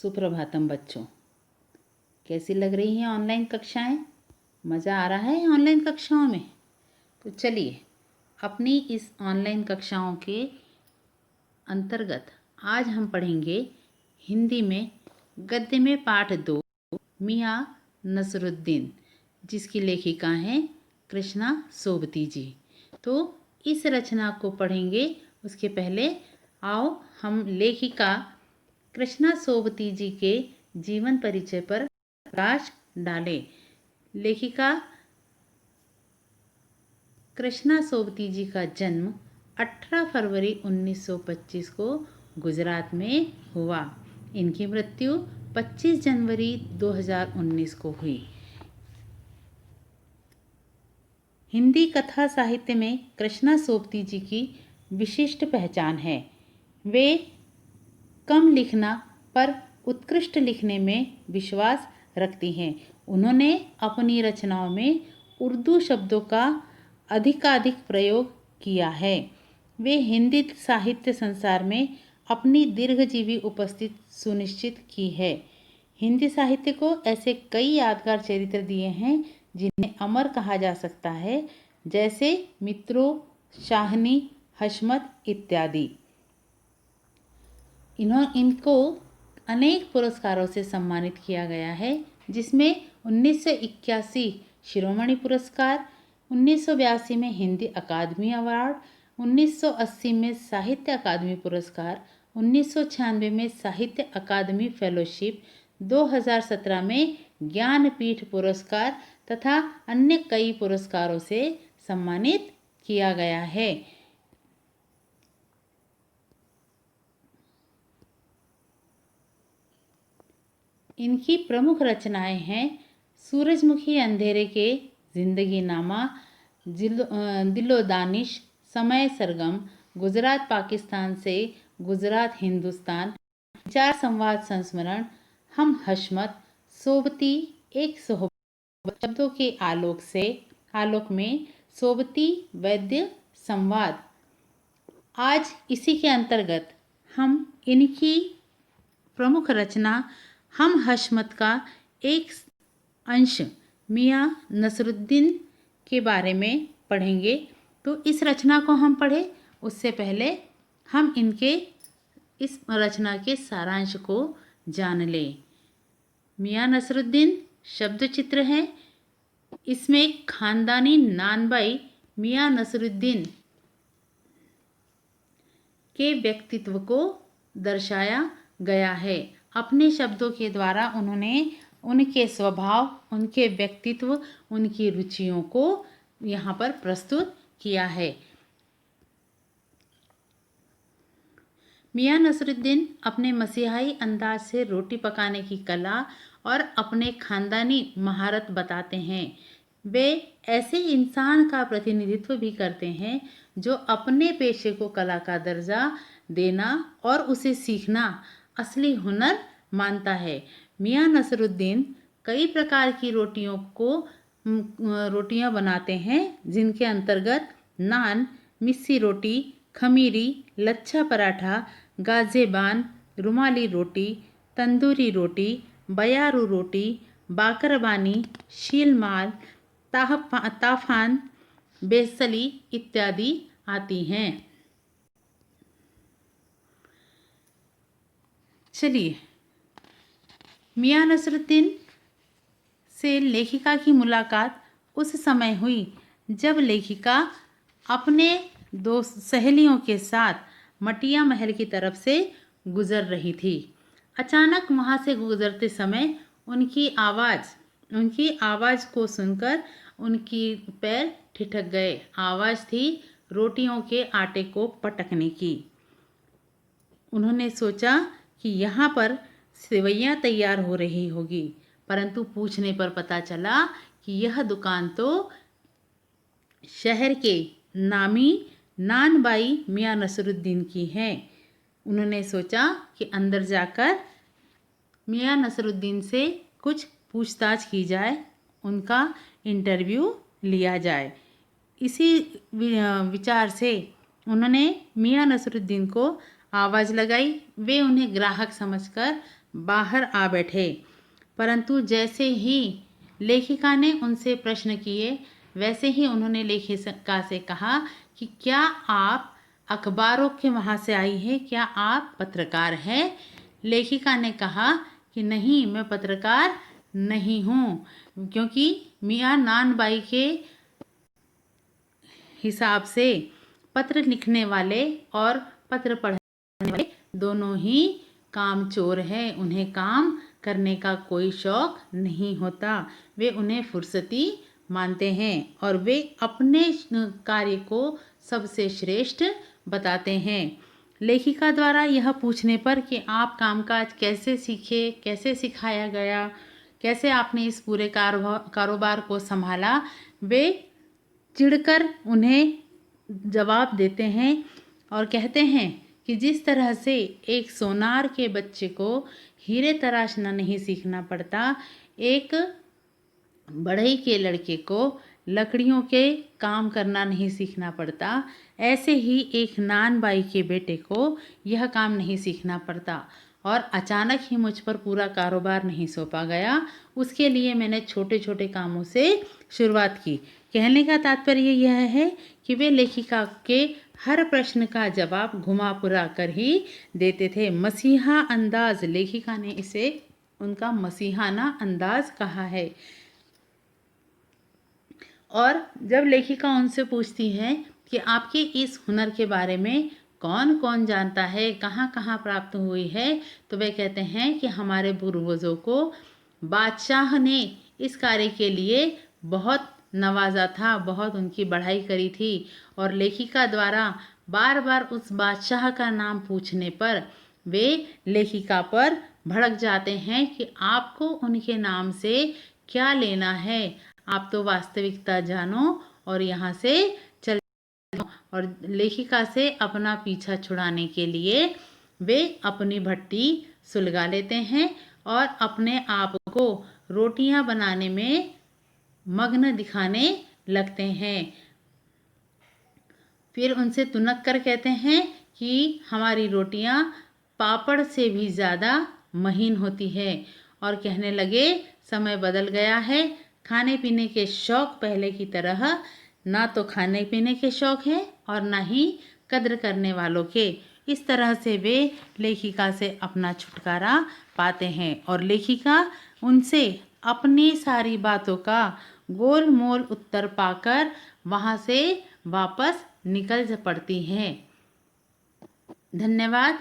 सुप्रभातम बच्चों, कैसी लग रही हैं ऑनलाइन कक्षाएं? मज़ा आ रहा है ऑनलाइन कक्षाओं में? तो चलिए, अपनी इस ऑनलाइन कक्षाओं के अंतर्गत आज हम पढ़ेंगे हिंदी में गद्य में पाठ 2, मियाँ नसरुद्दीन, जिसकी लेखिका हैं कृष्णा सोबती जी। तो इस रचना को पढ़ेंगे उसके पहले आओ हम लेखिका कृष्णा सोबती जी के जीवन परिचय पर प्रकाश डालें। लेखिका कृष्णा सोबती जी का जन्म 18 फरवरी 1925 को गुजरात में हुआ। इनकी मृत्यु 25 जनवरी 2019 को हुई। हिंदी कथा साहित्य में कृष्णा सोबती जी की विशिष्ट पहचान है। वे कम लिखना पर उत्कृष्ट लिखने में विश्वास रखती हैं। उन्होंने अपनी रचनाओं में उर्दू शब्दों का अधिकाधिक प्रयोग किया है। वे हिंदी साहित्य संसार में अपनी दीर्घजीवी उपस्थिति सुनिश्चित की है। हिंदी साहित्य को ऐसे कई यादगार चरित्र दिए हैं जिन्हें अमर कहा जा सकता है, जैसे मित्रों, शाहनी, हशमत इत्यादि। इनको अनेक पुरस्कारों से सम्मानित किया गया है, जिसमें 1981 शिरोमणि पुरस्कार, 1982 में हिंदी अकादमी अवार्ड, 1980 में साहित्य अकादमी पुरस्कार, 1996 में साहित्य अकादमी फेलोशिप, 2017 में ज्ञानपीठ पुरस्कार तथा अन्य कई पुरस्कारों से सम्मानित किया गया है। इनकी प्रमुख रचनाएं हैं सूरजमुखी अंधेरे के जिंदगी नामा, दिलो दानिश, समय सरगम, गुजरात पाकिस्तान से गुजरात हिंदुस्तान, विचार संवाद संस्मरण, हम हशमत, सोबती एक सोहबत, शब्दों के आलोक में, सोबती वैद्य संवाद। आज इसी के अंतर्गत हम इनकी प्रमुख रचना हम हशमत का एक अंश मियाँ नसरुद्दीन के बारे में पढ़ेंगे। तो इस रचना को हम पढ़ें उससे पहले हम इनके इस रचना के सारांश को जान लें। मियाँ नसरुद्दीन शब्द चित्र है। इसमें खानदानी नानबाई मियाँ नसरुद्दीन के व्यक्तित्व को दर्शाया गया है। अपने शब्दों के द्वारा उन्होंने उनके स्वभाव, उनके व्यक्तित्व, उनकी रुचियों को यहाँ पर प्रस्तुत किया है। मियाँ नसरुद्दीन अपने मसीहाई अंदाज से रोटी पकाने की कला और अपने खानदानी महारत बताते हैं। वे ऐसे इंसान का प्रतिनिधित्व भी करते हैं जो अपने पेशे को कला का दर्जा देना और उसे सीखना असली हुनर मानता है। मियाँ नसरुद्दीन कई प्रकार की रोटियां बनाते हैं, जिनके अंतर्गत नान, मिस्सी रोटी, खमीरी, लच्छा पराठा, गाजेबान, रुमाली रोटी, तंदूरी रोटी, बयारू रोटी, बाकरबानी, शीलमाल, ताफान, बेसली इत्यादि आती हैं। चलिए, मियाँ नसरुद्दीन से लेखिका की मुलाकात उस समय हुई जब लेखिका अपने दो सहेलियों के साथ मटिया महल की तरफ से गुजर रही थी। अचानक वहाँ से गुजरते समय उनकी आवाज़ को सुनकर उनकी पैर ठिठक गए। आवाज़ थी रोटियों के आटे को पटकने की। उन्होंने सोचा कि यहाँ पर सेवइयाँ तैयार हो रही होगी, परंतु पूछने पर पता चला कि यह दुकान तो शहर के नामी नानबाई मियाँ नसरुद्दीन की है। उन्होंने सोचा कि अंदर जाकर मियाँ नसरुद्दीन से कुछ पूछताछ की जाए, उनका इंटरव्यू लिया जाए। इसी विचार से उन्होंने मियाँ नसरुद्दीन को आवाज़ लगाई। वे उन्हें ग्राहक समझकर बाहर आ बैठे। परंतु जैसे ही लेखिका ने उनसे प्रश्न किए, वैसे ही उन्होंने लेखिका से कहा कि क्या आप अखबारों के वहाँ से आई हैं, क्या आप पत्रकार हैं? लेखिका ने कहा कि नहीं, मैं पत्रकार नहीं हूँ, क्योंकि मियाँ नानबाई के हिसाब से पत्र लिखने वाले और पत्र पढ़ने वाले दोनों ही कामचोर हैं। उन्हें काम करने का कोई शौक नहीं होता, वे उन्हें फुर्सती मानते हैं और वे अपने कार्य को सबसे श्रेष्ठ बताते हैं। लेखिका द्वारा यह पूछने पर कि आप कामकाज कैसे सीखे, कैसे सिखाया गया, कैसे आपने इस पूरे कारोबार को संभाला, वे चिढ़कर उन्हें जवाब देते हैं और कहते हैं कि जिस तरह से एक सोनार के बच्चे को हीरे तराशना नहीं सीखना पड़ता, एक बढ़ई के लड़के को लकड़ियों के काम करना नहीं सीखना पड़ता, ऐसे ही एक नानबाई के बेटे को यह काम नहीं सीखना पड़ता। और अचानक ही मुझ पर पूरा कारोबार नहीं सौंपा गया, उसके लिए मैंने छोटे छोटे कामों से शुरुआत की। कहने का तात्पर्य यह है कि वे लेखिका के हर प्रश्न का जवाब घुमा-पुरा कर ही देते थे। मसीहा अंदाज, लेखिका ने इसे उनका मसीहाना अंदाज कहा है। और जब लेखिका उनसे पूछती है कि आपके इस हुनर के बारे में कौन कौन जानता है, कहाँ कहाँ प्राप्त हुई है, तो वे कहते हैं कि हमारे पूर्वजों को बादशाह ने इस कार्य के लिए बहुत नवाजा था, बहुत उनकी बढ़ाई करी थी। और लेखिका द्वारा बार बार उस बादशाह का नाम पूछने पर वे लेखिका पर भड़क जाते हैं कि आपको उनके नाम से क्या लेना है, आप तो वास्तविकता जानो और यहाँ से चल जाओ। और लेखिका से अपना पीछा छुड़ाने के लिए वे अपनी भट्टी सुलगा लेते हैं और अपने आप को रोटियां बनाने में मग्न दिखाने लगते हैं। फिर उनसे तुनक कर कहते हैं कि हमारी रोटियां पापड़ से भी ज़्यादा महीन होती है। और कहने लगे, समय बदल गया है, खाने पीने के शौक़ पहले की तरह ना तो खाने पीने के शौक़ हैं और ना ही कद्र करने वालों के। इस तरह से वे लेखिका से अपना छुटकारा पाते हैं और लेखिका उनसे अपनी सारी बातों का गोल मोल उत्तर पाकर वहाँ से वापस निकल पड़ती हैं। धन्यवाद।